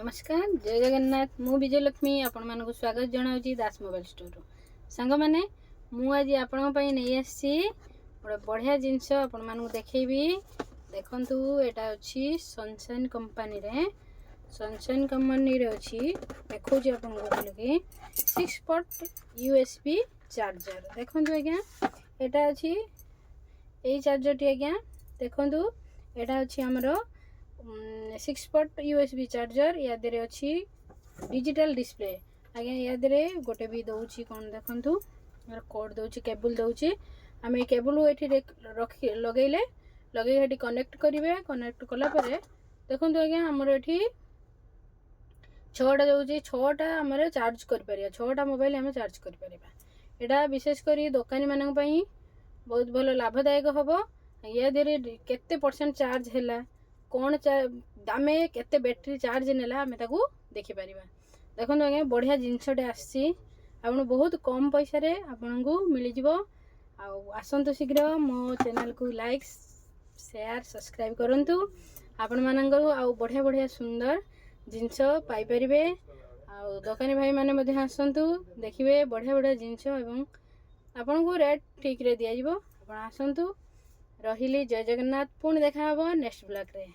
नमस्कार जय जगन्नाथ मु विजयलक्ष्मी आपण मानक स्वागत जनाऊँगी दास मोबाइल स्टोर सांग मैंने आज आपण नहीं आसी गोटे बढ़िया जिनस आपण मानक देखी देखु यहाँ अच्छी सनशाइन कंपनी रे सनशाइन कंपनी रे अच्छी देखा आपन कि 6 पॉट यूएसबी चार्जर देखु आज्ञा यहाँ अच्छी यही चार्जर टी आज्ञा देखु यहाँ अच्छी आमर 6 पॉट यूएसबी चार्जर या देरे अच्छी डिजिटल डिस्प्ले आज्ञा या देरे गोटे भी दौची कौन देखु कोड दौची केबल दौची आम ये केबल ये रखी लगेले लगे कनेक्ट करेंगे कनेक्ट कलापर देखो आज्ञा आमर ये 6टा दौची 6टा आम चार्ज कर 6टा मोबाइल आम चार्ज कर यहाँ विशेषकर दुकानी मानक बहुत भल लाभदायक हम या देरे केते परसेंट चार्ज है कौन आम के बैटेरी चार्ज नेला आम देखिपर देखो आज्ञा बढ़िया जिनसटे आसी बहुत कम पैसा आपन को मिल आसतु शीघ्र मो चैनल को लाइक शेयर सब्सक्राइब करूँ आपण मानक बढ़िया बढ़िया सुंदर जिनस पाइपर दुकानी भाई मैंने आसतु देखिए बढ़िया बढ़िया जिनस एवं आपन को रेट ठीक रे दिज्व आप आसतु रही जय जगन्नाथ पुणी देखा नेक्स्ट ब्लॉग रे।